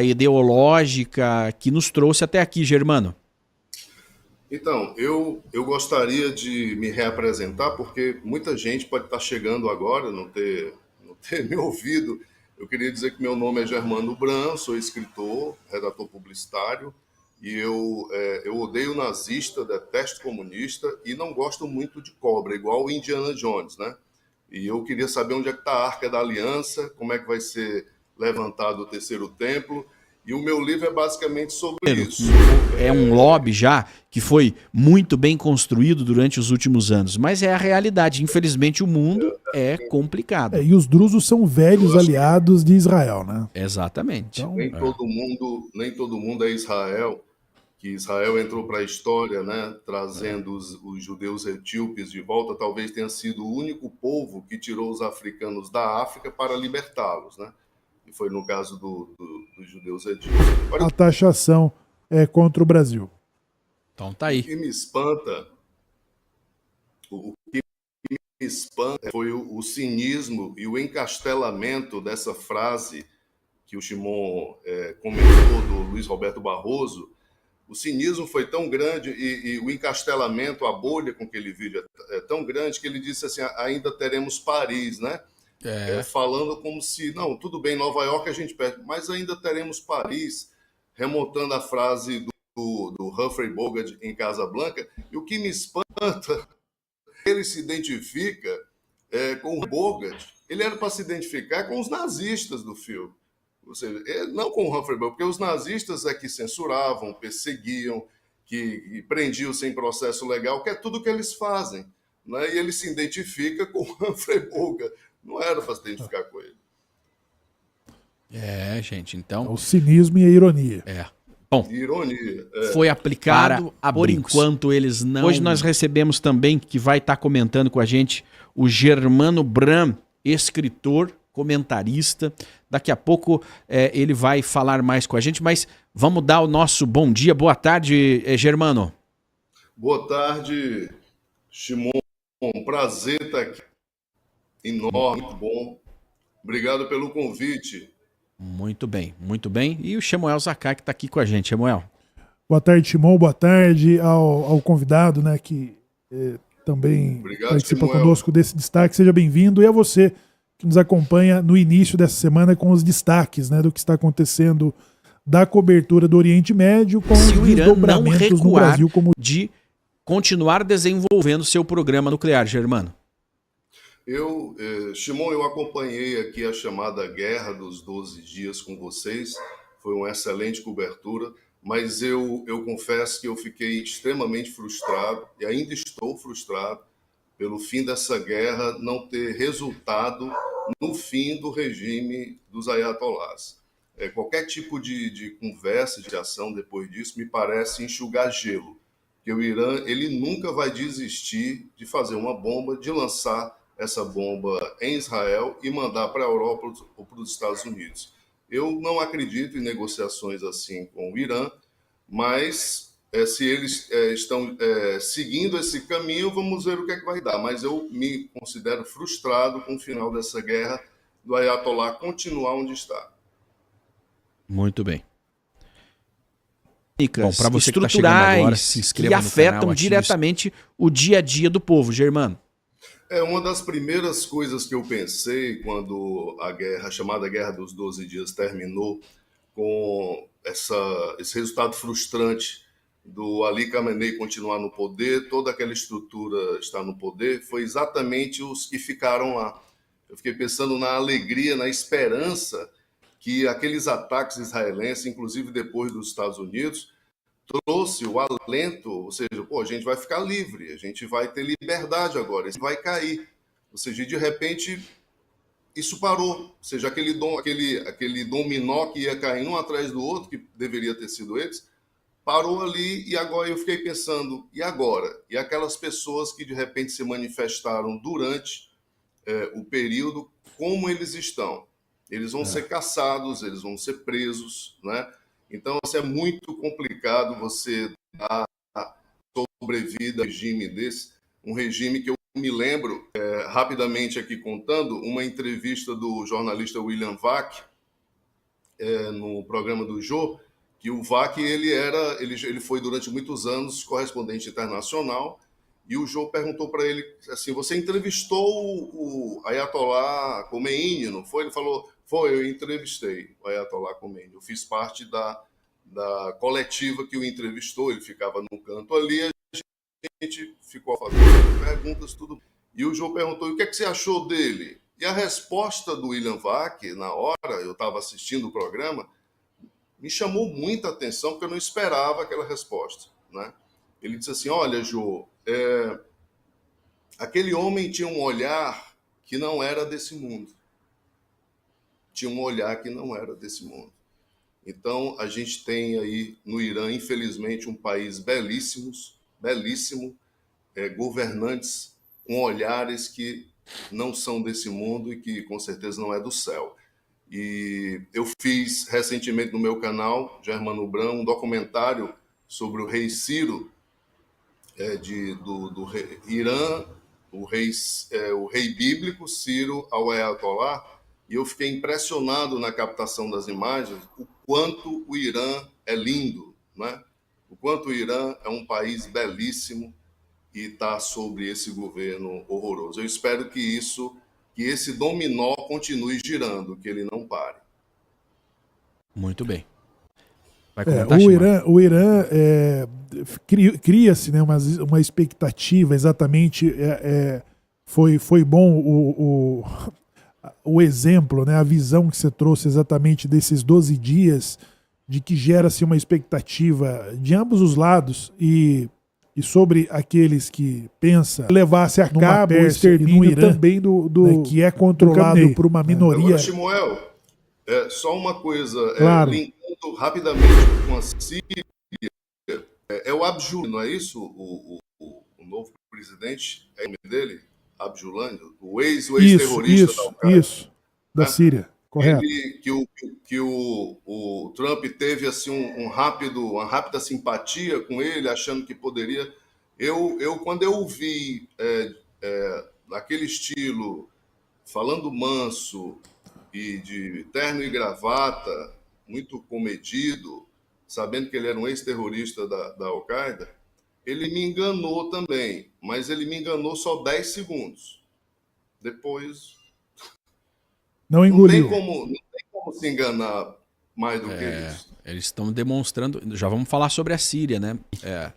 ideológica que nos trouxe até aqui, Germano? Então, eu gostaria de me reapresentar, porque muita gente pode estar chegando agora, não ter me ouvido. Eu queria dizer que meu nome é Germano Bran, sou escritor, redator publicitário, e eu odeio nazista, detesto comunista e não gosto muito de cobra, igual o Indiana Jones, né? E eu queria saber onde é que está a Arca da Aliança, como é que vai ser levantado o terceiro templo, e o meu livro é basicamente sobre isso. É um lobby já que foi muito bem construído durante os últimos anos, mas é a realidade. Infelizmente, o mundo é complicado. E os drusos são velhos aliados de Israel, né? Exatamente. Então, Nem todo mundo é Israel, que Israel entrou para a história, né, trazendo os judeus etíopes de volta. Talvez tenha sido o único povo que tirou os africanos da África para libertá-los, né? E foi no caso dos judeus etíopes. a taxação é contra o Brasil. Então tá O aí. que me espanta, o que me espanta foi o cinismo e o encastelamento dessa frase que o Shimon comentou do Luiz Roberto Barroso. O cinismo foi tão grande e o encastelamento, a bolha com que ele vive é tão grande que ele disse assim, ainda teremos Paris, né? Falando como se, não, tudo bem, Nova York a gente perde, mas ainda teremos Paris, remontando a frase do Humphrey Bogart em Casablanca. E o que me espanta, ele se identifica com o Bogart, ele era para se identificar com os nazistas do filme. Ou seja, não com o Humphrey Bogart, porque os nazistas é que censuravam, perseguiam, que prendiam sem processo legal, que é tudo que eles fazem. Né? E ele se identifica com o Humphrey Bogart. Não era para se identificar com ele. Gente, então... O cinismo e a ironia. Bom, ironia. Foi aplicado, por enquanto eles não... Hoje nós recebemos também, que vai estar comentando com a gente, o Germano Bran, escritor, comentarista. Daqui a pouco ele vai falar mais com a gente, mas vamos dar o nosso bom dia, boa tarde, Germano. Boa tarde, Shimon. Prazer estar aqui. Enorme, muito bom. Obrigado pelo convite. Muito bem, muito bem. E o Shemuel Zakai que está aqui com a gente. Shemuel. Boa tarde, Shimon. Boa tarde ao convidado, né, que também participa conosco desse destaque. Seja bem-vindo. E a você que nos acompanha no início dessa semana com os destaques, né, do que está acontecendo da cobertura do Oriente Médio com os desdobramentos no Brasil como de continuar desenvolvendo seu programa nuclear, Germano. Shimon, eu acompanhei aqui a chamada Guerra dos 12 Dias com vocês. Foi uma excelente cobertura, mas eu confesso que eu fiquei extremamente frustrado e ainda estou frustrado pelo fim dessa guerra não ter resultado no fim do regime dos ayatolás. Qualquer tipo de conversa, de ação depois disso, me parece enxugar gelo, porque o Irã ele nunca vai desistir de fazer uma bomba, de lançar essa bomba em Israel e mandar para a Europa ou para os Estados Unidos. Eu não acredito em negociações assim com o Irã, mas se eles estão seguindo esse caminho, vamos ver o que é que vai dar. Mas eu me considero frustrado com o final dessa guerra do Ayatollah continuar onde está. Muito bem. Bom, para você que está chegando agora, se inscreva no canal, afetam diretamente o dia a dia do povo, Germano. Uma das primeiras coisas que eu pensei quando a chamada Guerra dos 12 Dias terminou, com esse resultado frustrante do Ali Khamenei continuar no poder, toda aquela estrutura está no poder, foi exatamente os que ficaram lá. Eu fiquei pensando na alegria, na esperança que aqueles ataques israelenses, inclusive depois dos Estados Unidos, trouxe o alento, ou seja, a gente vai ficar livre, a gente vai ter liberdade agora, isso vai cair. Ou seja, de repente, isso parou. Ou seja, aquele dominó que ia caindo um atrás do outro, que deveria ter sido eles, parou ali e agora eu fiquei pensando, e agora? E aquelas pessoas que de repente se manifestaram durante o período, como eles estão? Eles vão ser caçados, eles vão ser presos, né? Então, é muito complicado você dar sobrevida a um regime desse, um regime que eu me lembro, rapidamente aqui contando, uma entrevista do jornalista William Vac, no programa do Jô, que o Vac ele foi durante muitos anos correspondente internacional, e o Jô perguntou para ele assim: você entrevistou o Ayatollah Khomeini, não foi? Ele falou: foi, eu entrevistei o Ayatollah Khomeini, eu fiz parte da coletiva que o entrevistou, ele ficava num canto ali, a gente ficou fazendo perguntas, tudo. E o Jô perguntou: o que é que você achou dele? E a resposta do William Vac, na hora, eu estava assistindo o programa, me chamou muita atenção, porque eu não esperava aquela resposta, né? Ele disse assim: olha, Jô, aquele homem tinha um olhar que não era desse mundo. Tinha um olhar que não era desse mundo. Então, a gente tem aí no Irã, infelizmente, um país belíssimo, governantes com olhares que não são desse mundo e que, com certeza, não é do céu. E eu fiz recentemente no meu canal, Germano Bram, um documentário sobre o rei Ciro, do rei Irã, o rei bíblico, Ciro al-Ayatollah, e eu fiquei impressionado na captação das imagens, o quanto o Irã é lindo, né? O quanto o Irã é um país belíssimo e está sobre esse governo horroroso. Eu espero que esse dominó continue girando, que ele não pare. Muito bem. O Irã cria-se, né, uma expectativa, exatamente. Foi bom o exemplo, né, a visão que você trouxe exatamente desses 12 dias, de que gera-se uma expectativa de ambos os lados e sobre aqueles que pensam levar-se a cabo o extermínio no Irã, também né, que é controlado por uma minoria. Agora, Shmuel, só uma coisa, claro. Linkando rapidamente com a Síria, é o Abjulani, não é isso? O novo presidente, é o nome dele? Abjulani, o ex-terrorista da Al-Qaeda. Isso, da Síria, correto. Que o Trump teve assim, uma rápida simpatia com ele, achando que poderia... Quando eu o vi naquele estilo, falando manso e de terno e gravata, muito comedido, sabendo que ele era um ex-terrorista da Al-Qaeda, ele me enganou também, mas ele me enganou só 10 segundos. Depois... Não engoliu. Não tem como se enganar mais do que isso. Eles estão demonstrando... Já vamos falar sobre a Síria, né? E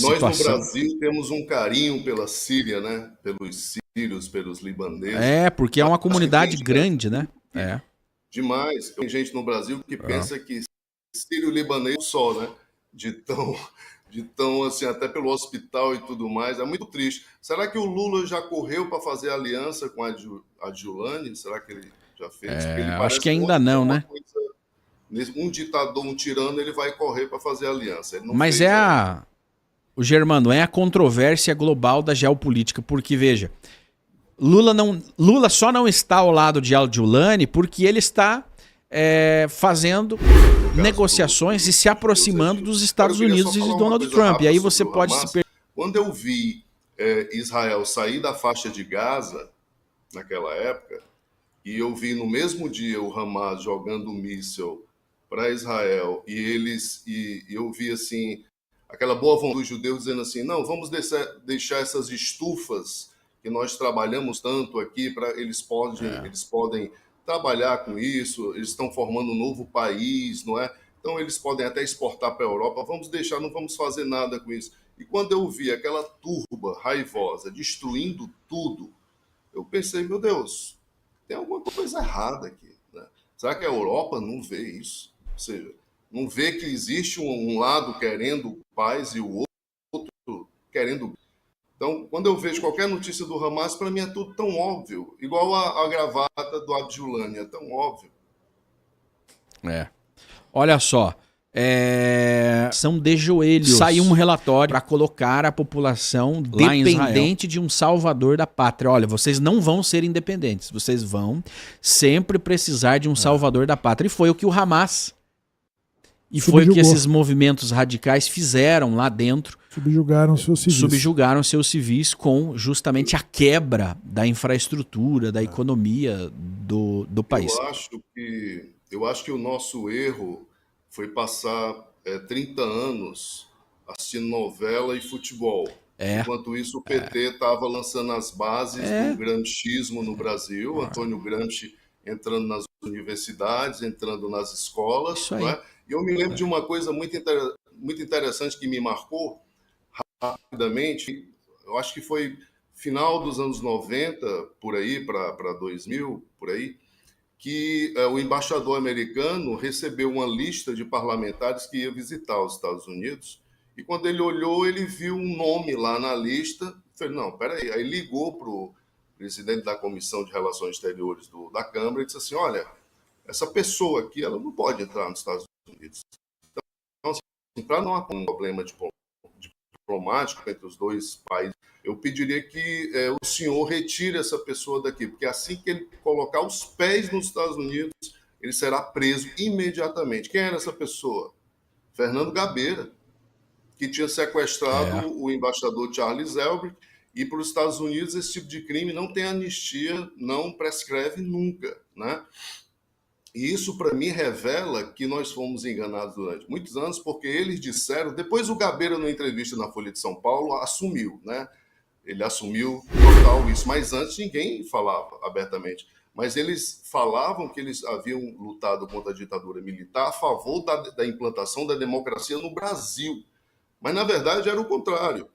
nós no Brasil temos um carinho pela Síria, né? Pelos sírios, pelos libaneses. Porque é uma comunidade grande, né? Demais. Tem gente no Brasil que pensa que sírio e libanês só, né? De tão assim, até pelo hospital e tudo mais. É muito triste. Será que o Lula já correu para fazer aliança com a Adjulani? Será que ele já fez? Acho que ainda não, né? Um ditador, um tirano, ele vai correr para fazer aliança. Ele não Mas fez o Germano, é a controvérsia global da geopolítica, porque, veja, Lula só não está ao lado de Adjulani porque ele está fazendo negociações e se aproximando dos Estados Unidos e de Donald Trump. E aí você pode se perguntar... Quando eu vi Israel sair da faixa de Gaza, naquela época, e eu vi no mesmo dia o Hamas jogando um míssil para Israel, e eu vi assim, aquela boa vontade dos judeus dizendo assim: não, vamos deixar essas estufas que nós trabalhamos tanto aqui, eles podem trabalhar com isso, eles estão formando um novo país, não é? Então eles podem até exportar para a Europa, vamos deixar, não vamos fazer nada com isso. E quando eu vi aquela turba raivosa destruindo tudo, eu pensei: meu Deus, tem alguma coisa errada aqui, né? Será que a Europa não vê isso? Ou seja, não vê que existe um lado querendo paz e o outro querendo... Então, quando eu vejo qualquer notícia do Hamas, para mim é tudo tão óbvio. Igual a gravata do Abjulani, é tão óbvio. Olha só, são de joelhos. Saiu um relatório para colocar a população dependente de um salvador da pátria. Olha, vocês não vão ser independentes, vocês vão sempre precisar de um salvador da pátria. E foi o que o Hamas... E foi o que esses movimentos radicais fizeram lá dentro Subjugaram seus civis com justamente a quebra da infraestrutura, da economia do país. Eu acho que o nosso erro foi passar 30 anos assistindo novela e futebol. Enquanto isso, o PT estava lançando as bases do gramscismo no Brasil, Antônio Gramsci entrando nas universidades, entrando nas escolas. Não é? E eu me lembro de uma coisa muito interessante que me marcou rapidamente. Eu acho que foi final dos anos 90, por aí, para 2000, por aí, que o embaixador americano recebeu uma lista de parlamentares que ia visitar os Estados Unidos. E quando ele olhou, ele viu um nome lá na lista. Falei, não, peraí. Aí ligou para o presidente da Comissão de Relações Exteriores da Câmara e disse assim, olha, essa pessoa aqui, ela não pode entrar nos Estados Unidos. Então, assim, para não haver um problema diplomático entre os dois países, eu pediria que o senhor retire essa pessoa daqui, porque assim que ele colocar os pés nos Estados Unidos, ele será preso imediatamente. Quem era essa pessoa? Fernando Gabeira, que tinha sequestrado o embaixador Charles Elbrick, e para os Estados Unidos esse tipo de crime não tem anistia, não prescreve nunca, né? E isso, para mim, revela que nós fomos enganados durante muitos anos, porque eles disseram... Depois o Gabeira, numa entrevista na Folha de São Paulo, assumiu, né? Ele assumiu total isso, mas antes ninguém falava abertamente. Mas eles falavam que eles haviam lutado contra a ditadura militar a favor da implantação da democracia no Brasil. Mas, na verdade, era o contrário.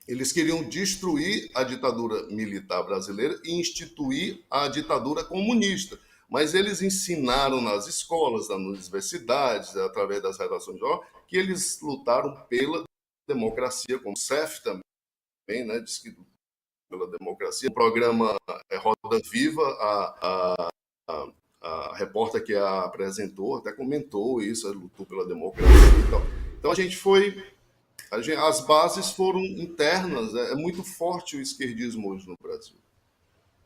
Eles queriam destruir a ditadura militar brasileira e instituir a ditadura comunista. Mas eles ensinaram nas escolas, nas universidades, através das redações de jornal, que eles lutaram pela democracia, como o CEF também, né, diz que pela democracia. O programa Roda Viva, a repórter que a apresentou até comentou isso, lutou pela democracia e tal. Então a gente foi... As bases foram internas, é muito forte o esquerdismo hoje no Brasil.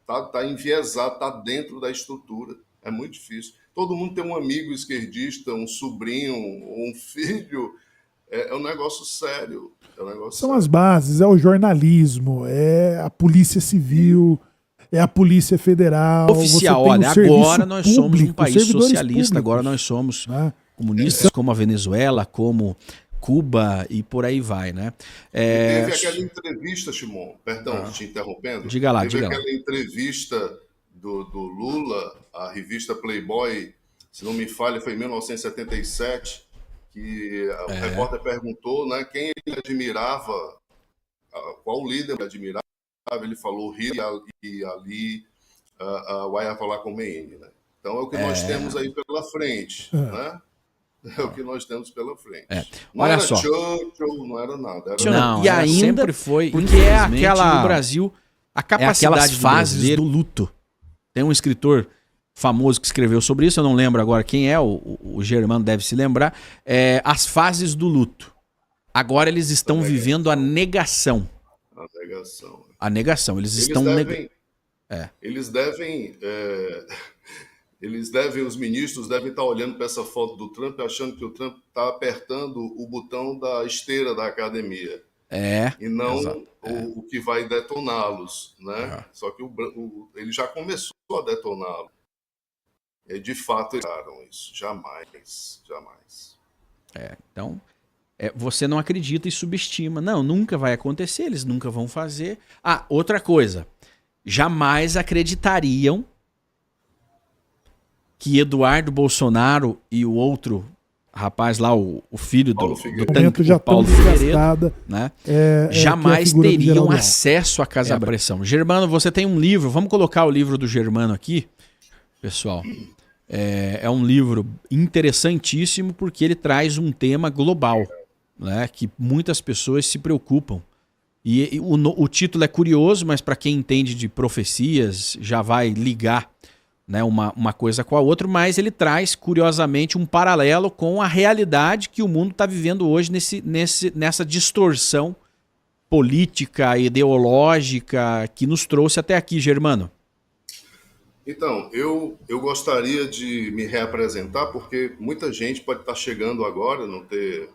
Está enviesado, está dentro da estrutura, é muito difícil. Todo mundo tem um amigo esquerdista, um sobrinho, um filho, é um negócio sério. São as bases, é o jornalismo, é a polícia civil, é a polícia federal. Oficial, olha, agora nós somos um país socialista, agora nós somos comunistas como a Venezuela, como... Cuba e por aí vai, né? Teve aquela entrevista, Shimon, perdão, te interrompendo. Diga lá, teve aquela entrevista do Lula, a revista Playboy, se não me falha, foi em 1977, que o repórter perguntou, né, quem ele admirava, qual líder ele admirava, ele falou Hitler e Ali o Ayatollah Khomeini, né? Então é o que nós temos aí pela frente, né? É o que nós temos pela frente. Não Olha era só. Churchill, não era nada. Não, e ainda sempre foi, porque é aquela no Brasil, a capacidade fases do luto. Tem um escritor famoso que escreveu sobre isso, eu não lembro agora quem é, o Germano deve se lembrar, as fases do luto. Agora eles estão vivendo a negação. A negação. Eles estão os ministros devem estar olhando para essa foto do Trump achando que o Trump está apertando o botão da esteira da academia. E não o que vai detoná-los, né? Só que ele já começou a detoná-lo. E de fato eles fizeram isso. Jamais. Então, você não acredita e subestima. Não, nunca vai acontecer, eles nunca vão fazer. Outra coisa. Jamais acreditariam que Eduardo Bolsonaro e o outro rapaz lá, o filho do tanque, já Paulo Figueiredo, né? Jamais teriam acesso à Casa Pressão. Germano, você tem um livro, vamos colocar o livro do Germano aqui, pessoal. É um livro interessantíssimo porque ele traz um tema global, né? Que muitas pessoas se preocupam. E o título é curioso, mas para quem entende de profecias já vai ligar, né, uma coisa com a outra, mas ele traz, curiosamente, um paralelo com a realidade que o mundo está vivendo hoje nessa distorção política, ideológica que nos trouxe até aqui, Germano. Então, eu gostaria de me reapresentar, porque muita gente pode estar chegando agora, não ter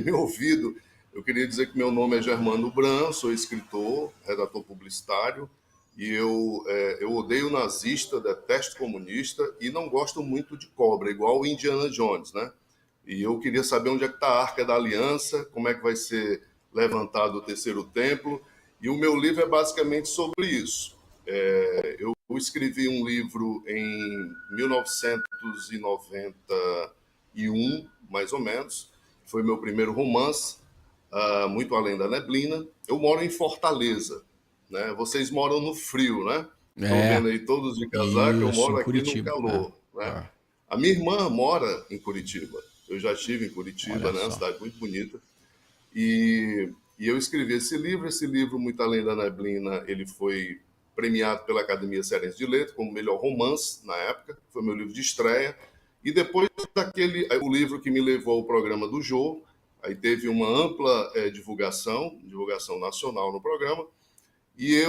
me ouvido. Eu queria dizer que meu nome é Germano Bran, sou escritor, redator publicitário, e eu odeio nazista, detesto comunista e não gosto muito de cobra, igual o Indiana Jones, né? E eu queria saber onde é que está a Arca da Aliança, como é que vai ser levantado o terceiro templo, e o meu livro é basicamente sobre isso. Eu escrevi um livro em 1991, mais ou menos, foi meu primeiro romance, Muito Além da Neblina. Eu moro em Fortaleza, né? Vocês moram no frio, né? Estou vendo aí todos de casaco, eu moro aqui no calor. Né? A minha irmã mora em Curitiba. Eu já estive em Curitiba, né? Uma cidade muito bonita. E eu escrevi esse livro, Muito Além da Neblina, ele foi premiado pela Academia Cearense de Letras como melhor romance na época, foi meu livro de estreia. E depois o livro que me levou ao programa do Jô, aí teve uma ampla divulgação nacional no programa, e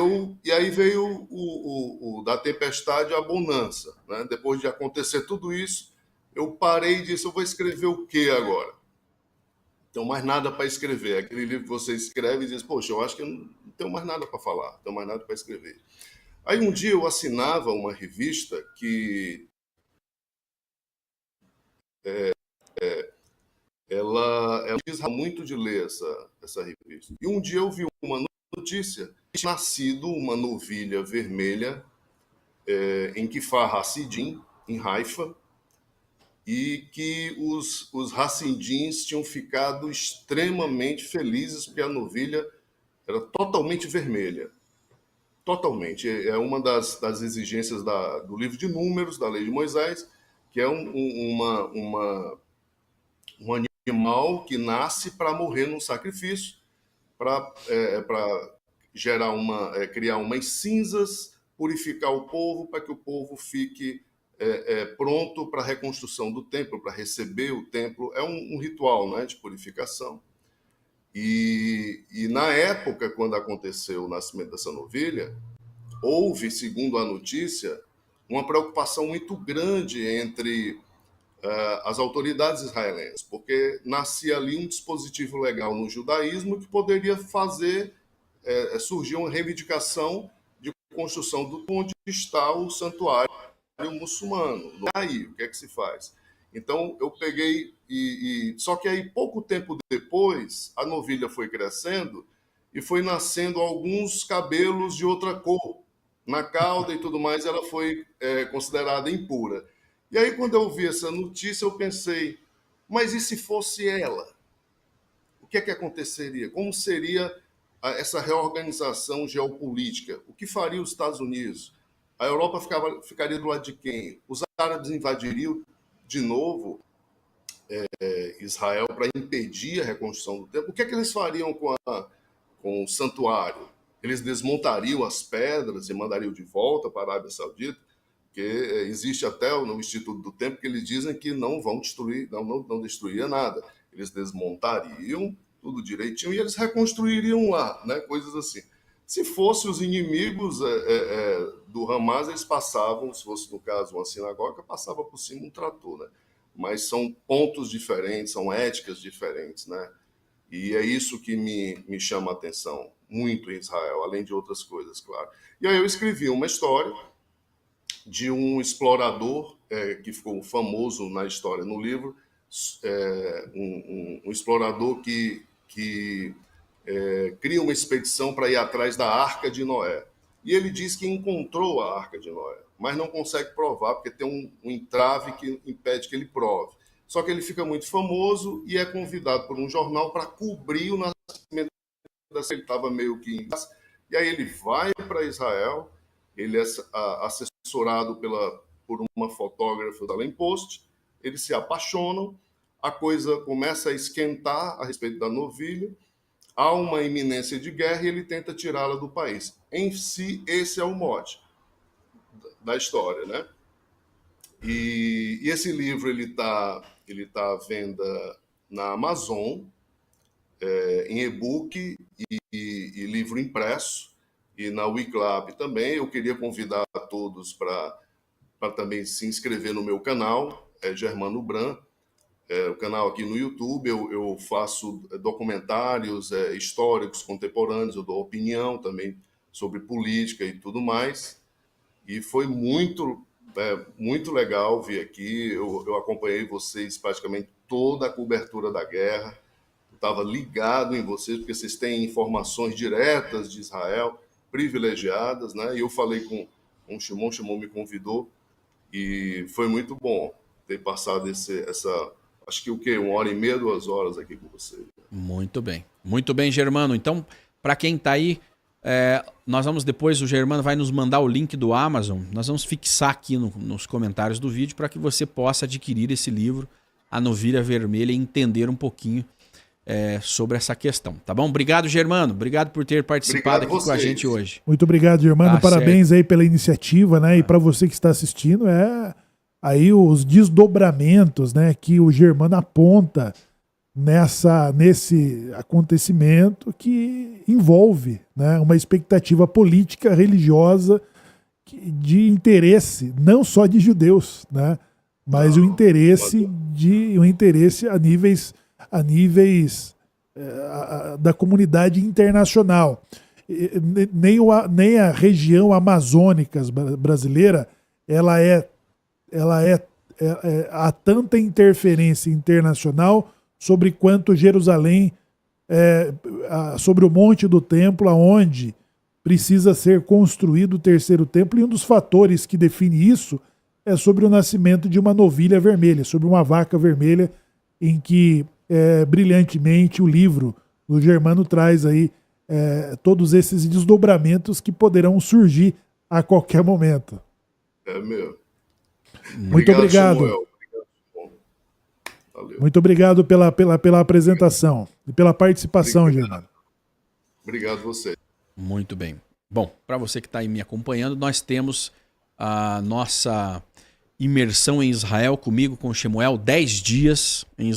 aí veio o Da Tempestade à Bonança. Né? Depois de acontecer tudo isso, eu parei e disse, eu vou escrever o quê agora? Não tenho mais nada para escrever. Aquele livro que você escreve e diz, poxa, eu acho que eu não tenho mais nada para falar, não tenho mais nada para escrever. Aí um dia eu assinava uma revista que ela diz muito de ler essa revista. E um dia eu vi uma notícia que tinha nascido uma novilha vermelha em Kfar Hassidim, em Haifa, e que os Hassidim tinham ficado extremamente felizes porque a novilha era totalmente vermelha. Totalmente. É uma das exigências do livro de Números, da lei de Moisés, que é um animal que nasce para morrer num sacrifício, para criar umas cinzas, purificar o povo, para que o povo fique pronto para a reconstrução do templo, para receber o templo. É um ritual, né, de purificação. E na época, quando aconteceu o nascimento dessa novilha, houve, segundo a notícia, uma preocupação muito grande entre as autoridades israelenses, porque nascia ali um dispositivo legal no judaísmo que poderia fazer surgir uma reivindicação de construção do onde está o santuário muçulmano. Aí, o que é que se faz? Então, eu peguei só que aí, pouco tempo depois, a novilha foi crescendo e foi nascendo alguns cabelos de outra cor. Na cauda e tudo mais, ela foi considerada impura. E aí, quando eu vi essa notícia, eu pensei, mas e se fosse ela? O que é que aconteceria? Como seria essa reorganização geopolítica? O que faria os Estados Unidos? A Europa ficaria do lado de quem? Os árabes invadiriam de novo Israel para impedir a reconstrução do templo? O que é que eles fariam com o santuário? Eles desmontariam as pedras e mandariam de volta para a Arábia Saudita? Porque existe até no Instituto do Templo que eles dizem que não vão destruir, não destruiria nada. Eles desmontariam tudo direitinho e eles reconstruiriam lá, né? Coisas assim. Se fossem os inimigos do Hamas, eles passavam, se fosse no caso uma sinagoga, passava por cima um trator, né? Mas são pontos diferentes, são éticas diferentes, né? E é isso que me chama a atenção muito em Israel, além de outras coisas, claro. E aí eu escrevi uma história de um explorador que ficou famoso na história no livro, um explorador que cria uma expedição para ir atrás da Arca de Noé. E ele diz que encontrou a Arca de Noé, mas não consegue provar, porque tem um entrave que impede que ele prove. Só que ele fica muito famoso e é convidado por um jornal para cobrir o nascimento ele estava meio que... E aí ele vai para Israel, ele é assessorado por uma fotógrafa da Post, eles se apaixonam, a coisa começa a esquentar a respeito da novilha, há uma iminência de guerra e ele tenta tirá-la do país. Em si, esse é o mote da história, né? E esse livro ele tá à venda na Amazon, em e-book e livro impresso, e na Wiclab também. Eu queria convidar a todos para também se inscrever no meu canal, Germano Bran, o canal aqui no YouTube, eu faço documentários históricos, contemporâneos, eu dou opinião também sobre política e tudo mais. E foi muito legal vir aqui. Eu acompanhei vocês praticamente toda a cobertura da guerra. Estava ligado em vocês, porque vocês têm informações diretas de Israel, privilegiadas, né? E eu falei com o Shimon me convidou, e foi muito bom ter passado acho que 1h30, 2 horas aqui com você. Muito bem, Germano. Então, para quem está aí, nós vamos depois, o Germano vai nos mandar o link do Amazon, nós vamos fixar aqui nos comentários do vídeo para que você possa adquirir esse livro, A Novilha Vermelha, e entender um pouquinho sobre essa questão, tá bom? Obrigado, Germano. Obrigado por ter participado aqui com a gente hoje. Muito obrigado, Germano. Parabéns aí pela iniciativa, né? E para você que está assistindo, aí os desdobramentos, né, que o Germano aponta nesse acontecimento que envolve, né, uma expectativa política, religiosa, de interesse não só de judeus, né, mas o interesse a níveis da comunidade internacional. Nem a região amazônica brasileira há tanta interferência internacional sobre quanto Jerusalém, sobre o Monte do Templo, onde precisa ser construído o terceiro templo, e um dos fatores que define isso é sobre o nascimento de uma novilha vermelha, sobre uma vaca vermelha, em que brilhantemente o livro do Germano traz aí todos esses desdobramentos que poderão surgir a qualquer momento. Meu. Muito obrigado. Samuel. Valeu. Muito obrigado pela apresentação e pela participação, Germano. Obrigado a você. Muito bem. Bom, para você que está aí me acompanhando, nós temos a nossa imersão em Israel comigo, com o Shemuel, 10 dias em Israel.